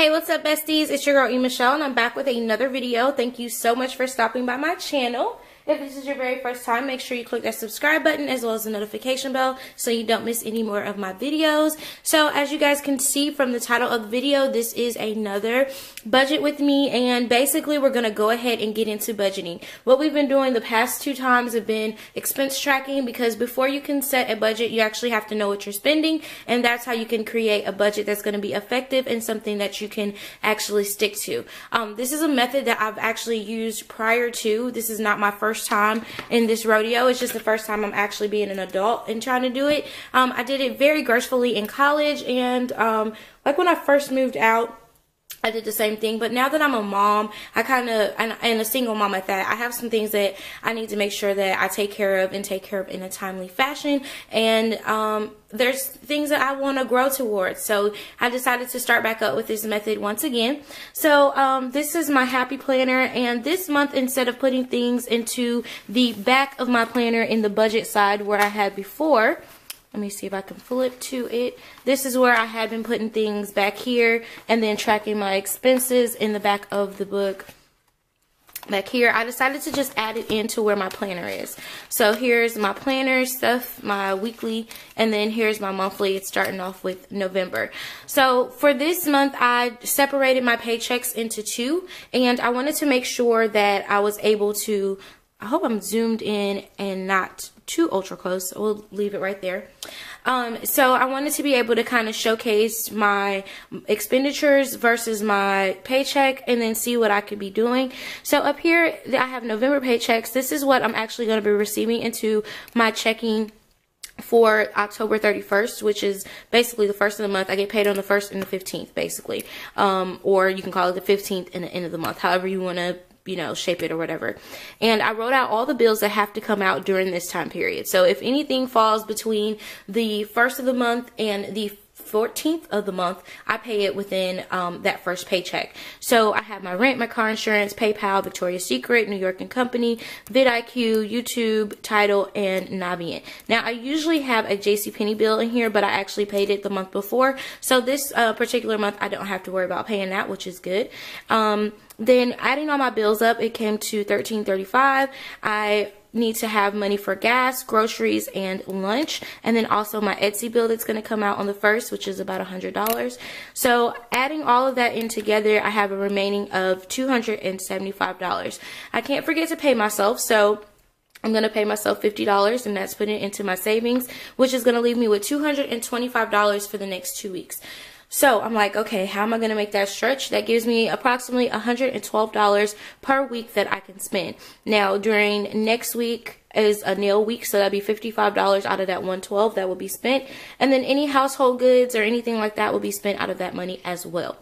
Hey, what's up, besties? It's your girl E.Michelle, and I'm back with another video. Thank you so much for stopping by my channel. If this is your very first time, make sure you click that subscribe button as well as the notification bell so you don't miss any more of my videos. So as you guys can see from the title of the video, this is another budget with me, and basically we're going to go ahead and get into budgeting. What we've been doing the past 2 times have been expense tracking, because before you can set a budget, you actually have to know what you're spending, and that's how you can create a budget that's going to be effective and something that you can actually stick to. This is a method that I've actually used prior to. This is not my first time in this rodeo. It's just the first time I'm actually being an adult and trying to do it. I did it very gracefully in college, and like when I first moved out, I did the same thing. But now that I'm a mom, I kind of, and a single mom at that, I have some things that I need to make sure that I take care of and take care of in a timely fashion. And there's things that I want to grow towards. So I decided to start back up with this method once again. So this is my happy planner, and this month, instead of putting things into the back of my planner in the budget side where I had before, let me see if I can flip to it. This is where I had been putting things back here and then tracking my expenses in the back of the book. Back here, I decided to just add it into where my planner is. So here's my planner stuff, my weekly, and then here's my monthly. It's starting off with November. So for this month, I separated my paychecks into 2, and I wanted to make sure that I was able to, I hope I'm zoomed in and not too ultra close, so we'll leave it right there. So I wanted to be able to kind of showcase my expenditures versus my paycheck and then see what I could be doing. So up here, I have November paychecks. This is what I'm actually going to be receiving into my checking for October 31st, which is basically the first of the month. I get paid on the 1st and the 15th, basically. Or you can call it the 15th and the end of the month, however you want to, you know, shape it or whatever. And I wrote out all the bills that have to come out during this time period. So if anything falls between the 1st of the month and the 14th of the month, I pay it within that first paycheck. So I have my rent, my car insurance, PayPal, Victoria's Secret, New York & Company, vidIQ, YouTube, Tidal, and Navient. Now I usually have a JCPenney bill in here, but I actually paid it the month before. So this particular month I don't have to worry about paying that, which is good. Then adding all my bills up, it came to $13.35. I need to have money for gas, groceries, and lunch, and then also my Etsy bill that's going to come out on the 1st, which is about $100. So adding all of that in together, I have a remaining of $275. I can't forget to pay myself, so I'm going to pay myself $50, and that's putting it into my savings, which is going to leave me with $225 for the next 2 weeks. So I'm like, okay, how am I going to make that stretch? That gives me approximately $112 per week that I can spend. Now, during next week is a nail week, so that'd be $55 out of that $112 that will be spent. And then any household goods or anything like that will be spent out of that money as well.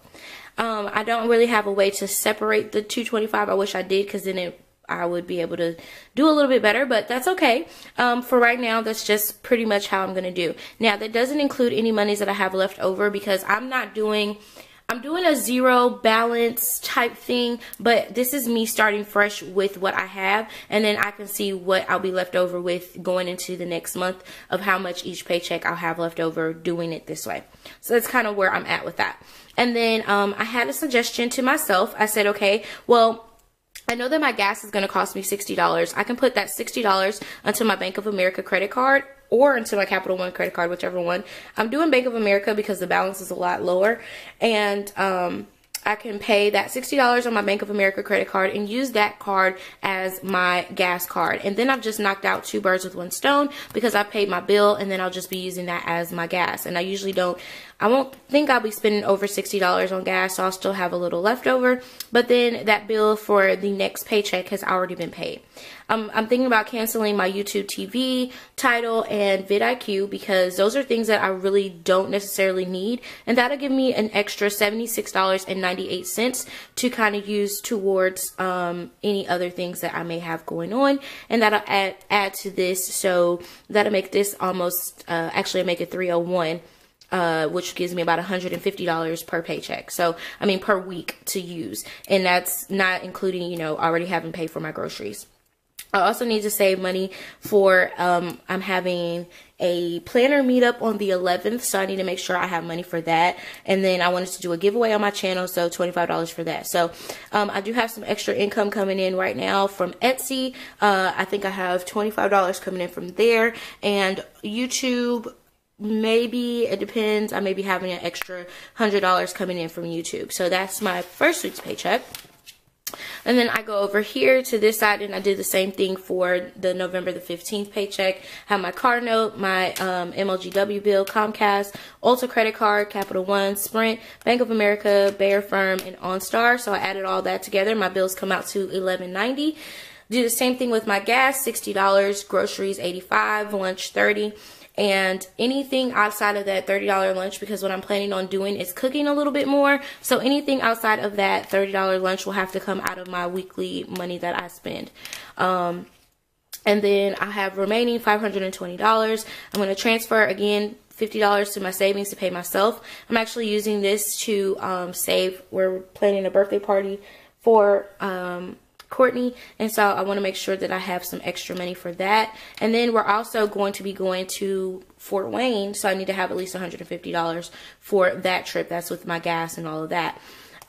I don't really have a way to separate the $225. I wish I did, because then I would be able to do a little bit better, but that's okay. For right now, that's just pretty much how I'm going to do. Now, that doesn't include any monies that I have left over, because I'm doing a zero balance type thing, but this is me starting fresh with what I have, and then I can see what I'll be left over with going into the next month of how much each paycheck I'll have left over doing it this way. So that's kind of where I'm at with that. And then I had a suggestion to myself. I said, okay, well, I know that my gas is going to cost me $60. I can put that $60 onto my Bank of America credit card or into my Capital One credit card, whichever one. I'm doing Bank of America because the balance is a lot lower, and I can pay that $60 on my Bank of America credit card and use that card as my gas card. And then I've just knocked out 2 birds with 1 stone, because I paid my bill, and then I'll just be using that as my gas. And I usually I won't think I'll be spending over $60 on gas, so I'll still have a little left over. But then that bill for the next paycheck has already been paid. I'm thinking about canceling my YouTube TV, Tidal, and vidIQ, because those are things that I really don't necessarily need, and that'll give me an extra $76.98 to kind of use towards any other things that I may have going on, and that'll add to this, so that'll make this almost actually make it $301. Which gives me about $150 per paycheck. So, I mean, per week to use. And that's not including, you know, already having paid for my groceries. I also need to save money for, I'm having a planner meetup on the 11th, so I need to make sure I have money for that. And then I wanted to do a giveaway on my channel, so $25 for that. So I do have some extra income coming in right now from Etsy. I think I have $25 coming in from there, and YouTube, maybe, it depends. I may be having an extra $100 coming in from YouTube. So that's my first week's paycheck. And then I go over here to this side and I do the same thing for the November the 15th paycheck. Have my car note, my MLGW bill, Comcast, Ulta credit card, Capital One, Sprint, Bank of America, Bayer Firm, and OnStar. So I added all that together. My bills come out to $11.90. Do the same thing with my gas, $60, groceries, $85, lunch, $30. And anything outside of that $30 lunch, because what I'm planning on doing is cooking a little bit more. So anything outside of that $30 lunch will have to come out of my weekly money that I spend. And then I have remaining $520. I'm going to transfer again $50 to my savings to pay myself. I'm actually using this to save. We're planning a birthday party for Courtney, and so I want to make sure that I have some extra money for that. And then we're also going to be going to Fort Wayne, so I need to have at least $150 for that trip. That's with my gas and all of that.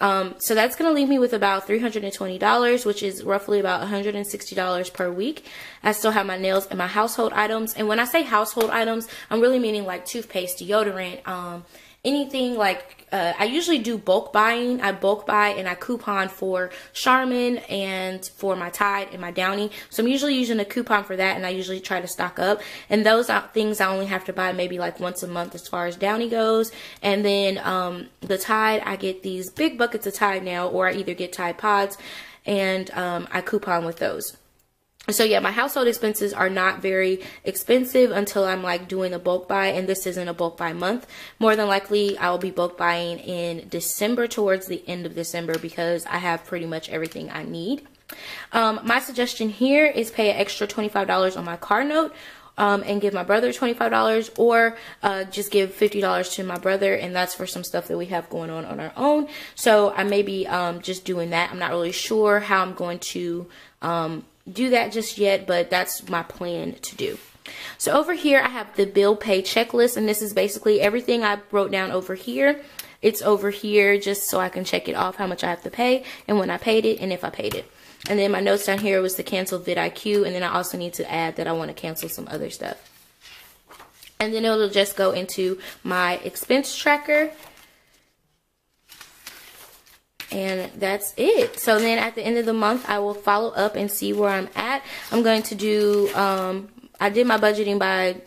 So that's going to leave me with about $320, which is roughly about $160 per week. I still have my nails and my household items. And when I say household items, I'm really meaning like toothpaste, deodorant, anything like, I usually do bulk buying. I bulk buy and I coupon for Charmin and for my Tide and my Downy. So I'm usually using a coupon for that, and I usually try to stock up. And those are things I only have to buy maybe like once a month as far as Downy goes. And then the Tide, I get these big buckets of Tide now, or I either get Tide Pods and I coupon with those. So yeah, my household expenses are not very expensive until I'm like doing a bulk buy, and this isn't a bulk buy month. More than likely, I will be bulk buying in December, towards the end of December, because I have pretty much everything I need. My suggestion here is pay an extra $25 on my car note, and give my brother $25, or just give $50 to my brother, and that's for some stuff that we have going on our own. So I may be just doing that. I'm not really sure how I'm going to do that just yet, but that's my plan to do. So over here I have the bill pay checklist, and this is basically everything I wrote down over here. It's over here just so I can check it off, how much I have to pay and when I paid it and if I paid it. And then my notes down here was to cancel vidIQ, and then I also need to add that I want to cancel some other stuff. And then it'll just go into my expense tracker. And that's it. So then at the end of the month, I will follow up and see where I'm at. I'm going to do, I did my budgeting by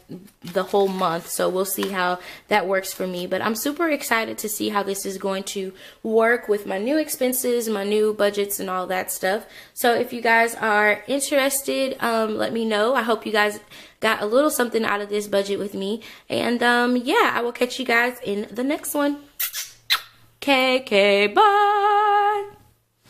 the whole month, so we'll see how that works for me. But I'm super excited to see how this is going to work with my new expenses, my new budgets, and all that stuff. So if you guys are interested, let me know. I hope you guys got a little something out of this budget with me. And yeah, I will catch you guys in the next one. KK, bye.